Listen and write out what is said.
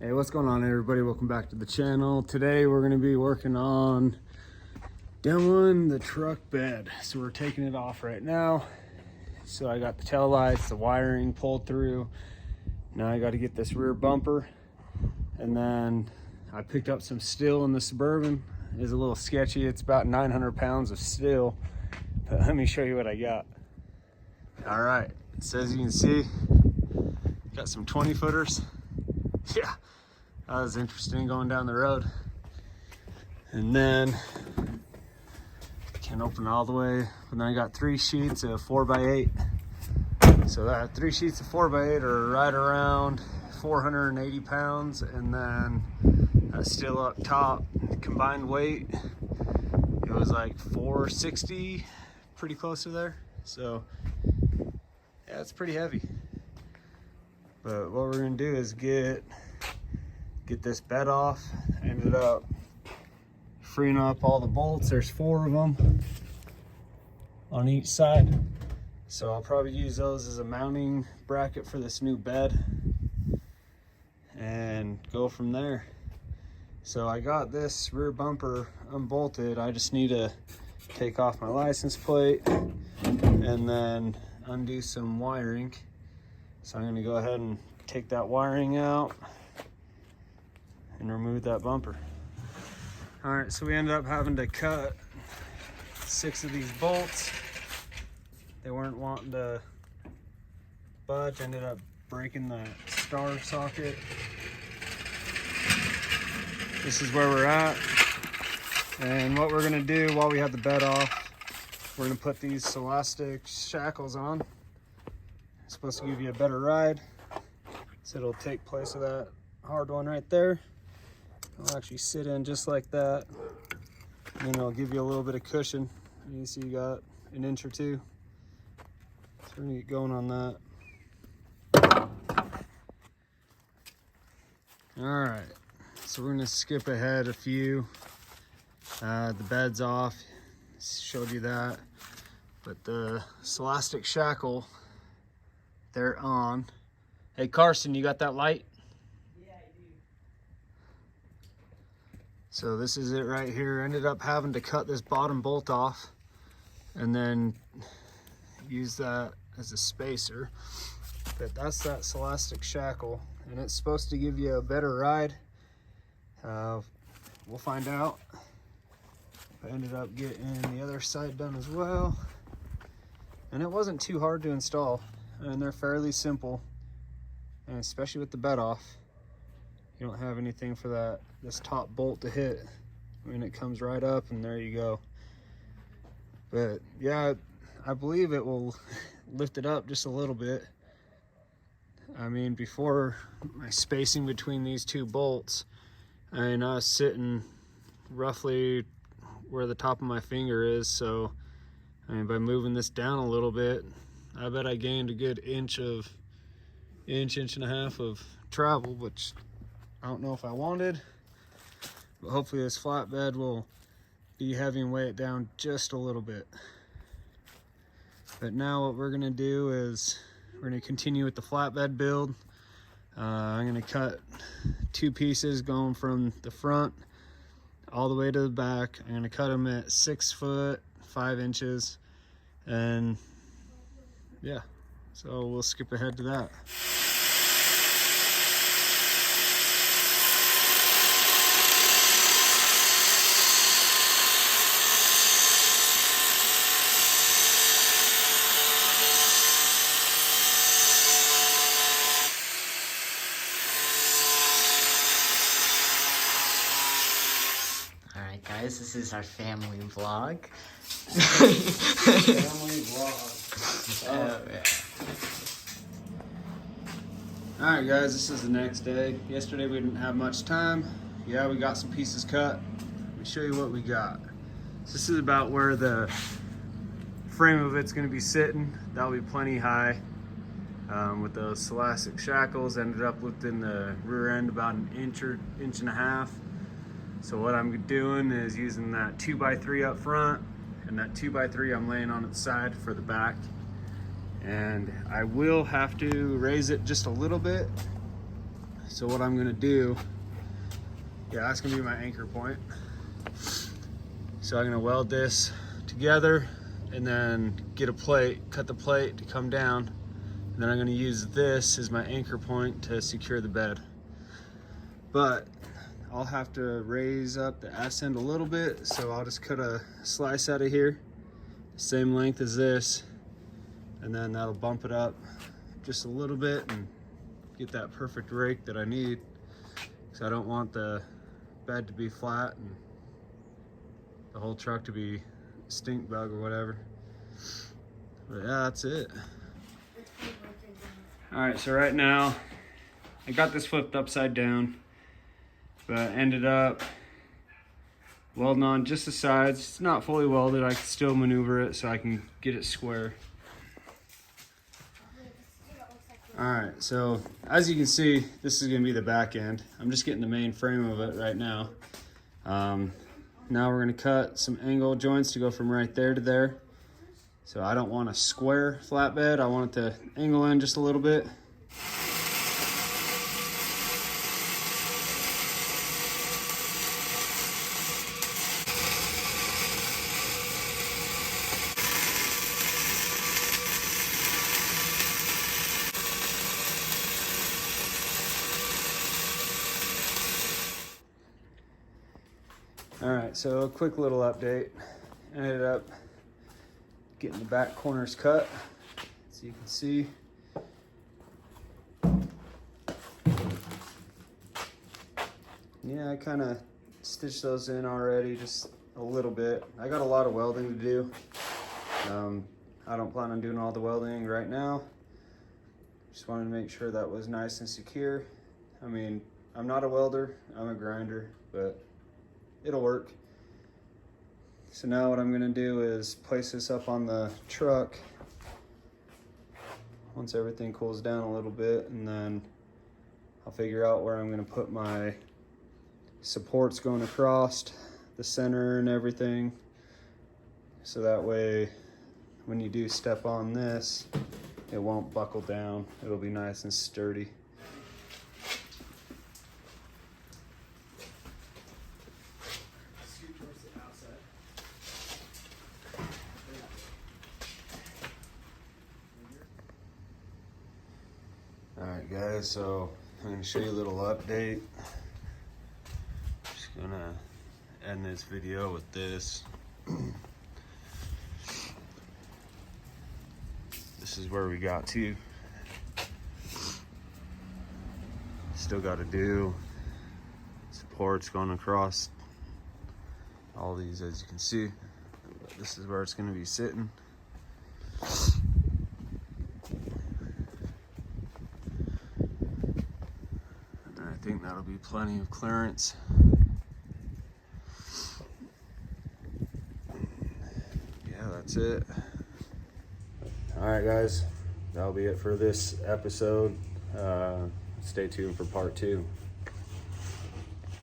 Hey, what's going on, everybody? Welcome back to the channel. Today we're going to be working on demoing the truck bed. So we're taking it off right now. So I got the tail lights, the wiring pulled through. Now I got to get this rear bumper, and then I picked up some steel in the Suburban. It's a little sketchy. It's about 900 pounds of steel, but let me show you what I got. All right, so as you can see, got some 20 footers. Yeah, that was interesting going down the road. And then can't open it all the way. And then I got 3 sheets of 4x8. So that 3 sheets of 4x8 are right around 480 pounds. And then that's still up top. The combined weight, it was like 460, pretty close to there. So yeah, it's pretty heavy. But what we're gonna do is get this bed off. I ended up freeing up all the bolts. There's 4 of them on each side. So I'll probably use those as a mounting bracket for this new bed and go from there. So I got this rear bumper unbolted. I just need to take off my license plate and then undo some wiring. So I'm gonna go ahead and take that wiring out and remove that bumper. All right, so we ended up having to cut 6 of these bolts. They weren't wanting to budge. Ended up breaking the star socket. This is where we're at. And what we're gonna do while we have the bed off, we're gonna put these elastic shackles on. It's supposed to give you a better ride. So it'll take place of that hard one right there. It'll actually sit in just like that. And then it'll give you a little bit of cushion. You can see you got an inch or 2. So we're gonna get going on that. All right, so we're gonna skip ahead a few. The bed's off, showed you that. But the elastic shackle, they're on. Hey Carson, you got that light? Yeah, I do. So this is it right here. Ended up having to cut this bottom bolt off and then use that as a spacer. But that's that elastic shackle, and it's supposed to give you a better ride. We'll find out. I ended up getting the other side done as well. And it wasn't too hard to install. And they're fairly simple, and especially with the bed off, you don't have anything for this top bolt to hit. I mean, it comes right up and there you go. But yeah, I believe it will lift it up just a little bit. I mean, before, my spacing between these 2 bolts, I mean, I was sitting roughly where the top of my finger is. So I mean, by moving this down a little bit, I bet I gained a good inch and a half of travel, which I don't know if I wanted, but hopefully this flatbed will be heavy and weigh it down just a little bit. But now what we're gonna do is we're gonna continue with the flatbed build. I'm gonna cut 2 pieces going from the front all the way to the back. I'm gonna cut them at 6 foot 5 inches, and yeah, so we'll skip ahead to that. Alright guys, this is our family vlog. Family vlog. Oh, yeah. Alright guys, this is the next day. Yesterday we didn't have much time. Yeah, we got some pieces cut. Let me show you what we got. So this is about where the frame of it's going to be sitting. That'll be plenty high. With those elastic shackles, ended up lifting the rear end about an inch and a half. So what I'm doing is using that 2x3 up front, and that 2x3 I'm laying on its side for the back. And I will have to raise it just a little bit So what I'm gonna do, yeah, that's gonna be my anchor point. So I'm gonna weld this together and then get a plate, cut the plate to come down. And then I'm gonna use this as my anchor point to secure the bed. But I'll have to raise up the ass end a little bit, so I'll just cut a slice out of here, same length as this, and then that'll bump it up just a little bit and get that perfect rake that I need, because I don't want the bed to be flat and the whole truck to be stink bug or whatever. But yeah, that's it. All right, so right now I got this flipped upside down, but I ended up welding on just the sides. It's not fully welded. I can still maneuver it so I can get it square. All right, so as you can see, this is gonna be the back end. I'm just getting the main frame of it right now. Now we're gonna cut some angle joints to go from right there to there. So I don't want a square flatbed. I want it to angle in just a little bit. All right, so a quick little update. Ended up getting the back corners cut, so you can see. Yeah, I kind of stitched those in already, just a little bit. I got a lot of welding to do. I don't plan on doing all the welding right now. Just wanted to make sure that was nice and secure. I mean, I'm not a welder, I'm a grinder, but it'll work. So now what I'm gonna do is place this up on the truck once everything cools down a little bit, and then I'll figure out where I'm gonna put my supports going across the center and everything. So that way, when you do step on this, it won't buckle down. It'll be nice and sturdy. Alright guys, so I'm going to show you a little update. Just going to end this video with this. This is where we got to. Still got to do supports going across all these, as you can see. This is where it's going to be sitting. I think that'll be plenty of clearance. Yeah, that's it. All right, guys, that'll be it for this episode. Stay tuned for part 2.